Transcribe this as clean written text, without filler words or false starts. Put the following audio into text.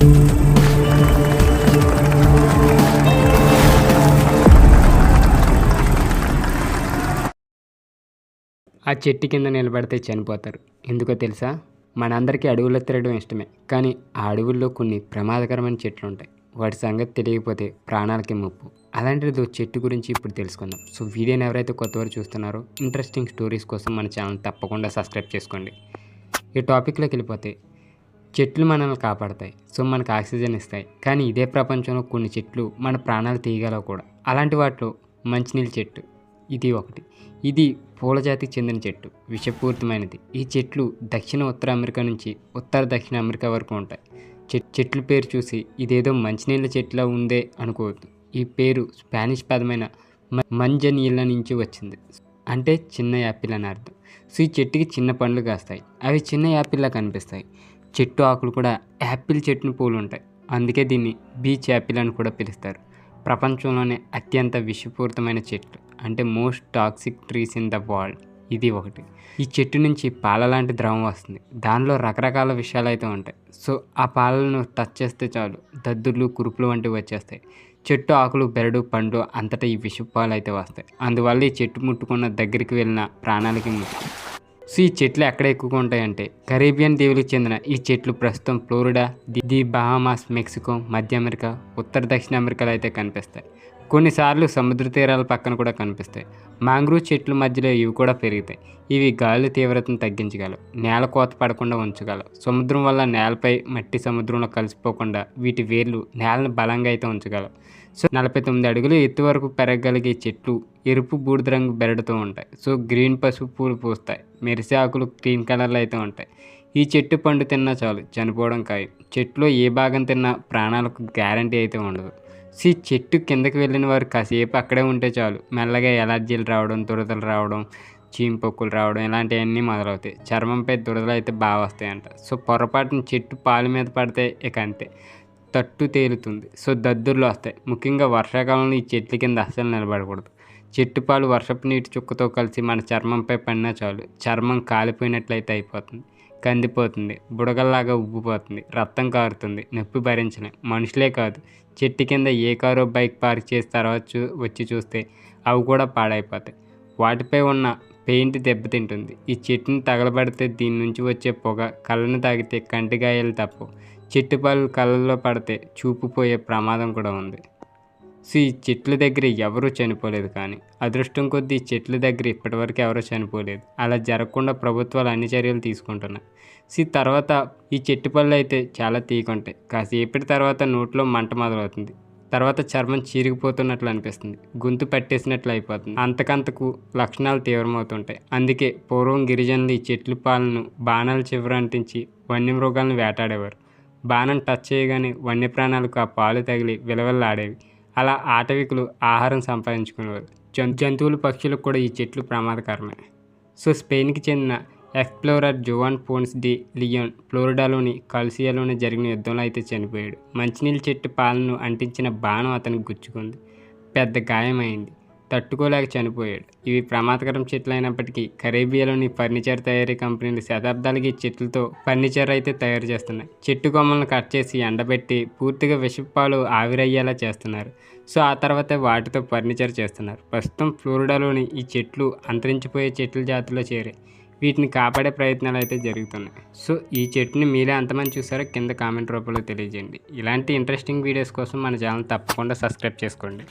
ఆ చెట్టు కింద నిలబడితే చనిపోతారు. ఎందుకో తెలుసా? మనందరికీ అడవుల్లో తిరగడం ఇష్టమే. కానీ ఆ అడవుల్లో కొన్ని ప్రమాదకరమైన చెట్లు ఉంటాయి. వాటి సంగతి తెలియకపోతే ప్రాణాలకి ముప్పు. అలాంటిది ఓ చెట్టు గురించి ఇప్పుడు తెలుసుకుందాం. సో వీడియోని ఎవరైతే కొత్తవారు చూస్తున్నారో ఇంట్రెస్టింగ్ స్టోరీస్ కోసం మన ఛానల్ తప్పకుండా సబ్స్క్రైబ్ చేసుకోండి. ఈ టాపిక్లోకి వెళ్ళిపోతే, చెట్లు మనల్ని కాపాడతాయి. సో మనకు ఆక్సిజన్ ఇస్తాయి. కానీ ఇదే ప్రపంచంలో కొన్ని చెట్లు మన ప్రాణాలు తీయగలవు కూడా. అలాంటి వాటిలో మంచినీళ్ళ చెట్టు ఇది ఒకటి. ఇది పూల జాతికి చెందిన చెట్టు. విషపూరితమైనది. ఈ చెట్లు దక్షిణ ఉత్తర అమెరికా నుంచి ఉత్తర దక్షిణ అమెరికా వరకు ఉంటాయి. చెట్ల పేరు చూసి ఇదేదో మంచినీళ్ళ చెట్లా ఉందే అనుకోవద్దు. ఈ పేరు స్పానిష్ పదమైన మంజనీళ్ళ నుంచి వచ్చింది. అంటే చిన్న యాపిల్ అని అర్థం. సో ఈ చెట్టుకి చిన్న పండ్లు కాస్తాయి. అవి చిన్న యాపిల్లా కనిపిస్తాయి. చెట్టు ఆకులు కూడా యాపిల్ చెట్టును పూలు ఉంటాయి. అందుకే దీన్ని బీచ్ యాపిల్ అని కూడా పిలుస్తారు. ప్రపంచంలోనే అత్యంత విషపూరితమైన చెట్లు అంటే most toxic trees in the world ఇది ఒకటి. ఈ చెట్టు నుంచి పాల లాంటి ద్రవం వస్తుంది. దానిలో రకరకాల విషయాలు అయితే ఉంటాయి. సో ఆ పాలను టచ్ చేస్తే చాలు దద్దుర్లు, కురుపులు వంటివి వచ్చేస్తాయి. చెట్టు ఆకులు, బెరడు, పండు అంతటా ఈ విషపాలు అయితే వస్తాయి. అందువల్ల ఈ చెట్టు ముట్టుకున్న దగ్గరికి వెళ్ళిన ప్రాణాలకి ముఖ్యం. సో ఈ చెట్లు ఎక్కడ ఎక్కువగా ఉంటాయంటే కరేబియన్ దీవులకు చెందిన ఈ చెట్లు ప్రస్తుతం ఫ్లోరిడా, ది బహామాస్, మెక్సికో, మధ్య అమెరికా, ఉత్తర దక్షిణ అమెరికాలో అయితే కనిపిస్తాయి. కొన్నిసార్లు సముద్ర తీరాల పక్కన కూడా కనిపిస్తాయి. మాంగ్రూవ్ చెట్ల మధ్యలో ఇవి కూడా పెరుగుతాయి. ఇవి గాలి తీవ్రతను తగ్గించగలవు, నేల కోత పడకుండా ఉంచగలవు. సముద్రం వల్ల నేలపై మట్టి సముద్రంలో కలిసిపోకుండా వీటి వేర్లు నేలను బలంగా అయితే ఉంచగలవు. సో 49 అడుగులు ఎత్తు వరకు పెరగగలిగే చెట్లు ఎరుపు బూడిద రంగు బెరడుతూ ఉంటాయి. సో గ్రీన్ పసుపు పూలు పూస్తాయి. మెరిసే ఆకులు గ్రీన్ కలర్లో అయితే ఉంటాయి. ఈ చెట్టు పండు తిన్నా చాలు చనిపోవడం ఖాయం. చెట్టులో ఏ భాగం తిన్నా ప్రాణాలకు గ్యారంటీ అయితే ఉండదు. సో ఈ చెట్టు కిందకి వెళ్ళిన వారు కాసేపు అక్కడే ఉంటే చాలు మెల్లగా ఎలర్జీలు రావడం, దురదలు రావడం, చీమపొక్కులు రావడం ఇలాంటివన్నీ మొదలవుతాయి. చర్మంపై దురదలు అయితే బాగా వస్తాయంట. సో పొరపాటున చెట్టు పాలు మీద పడితే ఇక అంతే, తట్టు తేలుతుంది. సో దద్దుర్లు వస్తాయి. ముఖ్యంగా వర్షాకాలంలో ఈ చెట్ల కింద అస్సలు నిలబడకూడదు. చెట్టు పాలు వర్షపు నీటి చుక్కతో కలిసి మన చర్మంపై పడినా చాలు చర్మం కాలిపోయినట్లయితే అయిపోతుంది, కందిపోతుంది, బుడగల్లాగా ఉబ్బిపోతుంది, రక్తం కారుతుంది, నొప్పి భరించలేం. మనుషులే కాదు, చెట్టు కింద ఏ కారో బైక్ పార్క్ చేసి తర్వాత వచ్చి చూస్తే అవి కూడా పాడైపోతాయి. వాటిపై ఉన్న పెయింట్ దెబ్బతింటుంది. ఈ చెట్టుని తగలబడితే దీని నుంచి వచ్చే పొగ కళ్ళను తాగితే కంటిగాయాలు తప్పవు. చెట్టు పాలు కళ్ళల్లో పడితే చూపు పోయే ప్రమాదం కూడా ఉంది. సో ఈ చెట్ల దగ్గర ఎవరూ చనిపోలేదు. కానీ అదృష్టం కొద్దీ చెట్ల దగ్గర ఇప్పటివరకు ఎవరూ చనిపోలేదు. అలా జరగకుండా ప్రభుత్వాలు అన్ని చర్యలు తీసుకుంటున్నాయి. సో తర్వాత ఈ చెట్టు పళ్ళు అయితే చాలా తీయకుంటాయి. కాసేపటి తర్వాత నోట్లో మంట మొదలవుతుంది. తర్వాత చర్మం చీరిగిపోతున్నట్లు అనిపిస్తుంది, గొంతు పట్టేసినట్లు అయిపోతుంది. అంతకంతకు లక్షణాలు తీవ్రమవుతుంటాయి. అందుకే పూర్వం గిరిజనులు ఈ చెట్ల పాలను బాణాల చివర అంటించి వన్యమృగాలను వేటాడేవారు. బాణం టచ్ చేయగానే వన్యప్రాణాలకు ఆ పాలు తగిలి విలవల్లాడేవి. అలా ఆటవికులు ఆహారం సంపాదించుకునేవారు. జంతువులు, పక్షులకు కూడా ఈ చెట్లు ప్రమాదకరమే. సో స్పెయిన్కి చెందిన ఎక్స్ప్లోరర్ జోవాన్ పోన్స్ డి లియోన్ ఫ్లోరిడాలోని కాల్సియాలోని జరిగిన యుద్ధంలో అయితే చనిపోయాడు. మంచినీళ్ళ చెట్టు పాలను అంటించిన బాణం అతనికి గుచ్చుకుంది. పెద్ద గాయమైంది. తట్టుకోలేక చనిపోయాడు. ఇవి ప్రమాదకరం చెట్లు అయినప్పటికీ కరేబియాలోని ఫర్నిచర్ తయారీ కంపెనీలు శతాబ్దాలకి చెట్లతో ఫర్నిచర్ అయితే తయారు చేస్తున్నాయి. చెట్టు కొమ్మలను కట్ చేసి ఎండబెట్టి పూర్తిగా విషపాలు ఆవిరయ్యేలా చేస్తున్నారు. సో ఆ తర్వాత వాటితో ఫర్నిచర్ చేస్తున్నారు. ప్రస్తుతం ఫ్లోరిడాలోని ఈ చెట్లు అంతరించిపోయే చెట్ల జాతిలో చేరాయి. వీటిని కాపాడే ప్రయత్నాలు అయితే జరుగుతున్నాయి. సో ఈ చెట్టుని మీరే అంతమంది చూసారో కింద కామెంట్ రూపంలో తెలియజేయండి. ఇలాంటి ఇంట్రెస్టింగ్ వీడియోస్ కోసం మన ఛానల్ తప్పకుండా సబ్స్క్రైబ్ చేసుకోండి.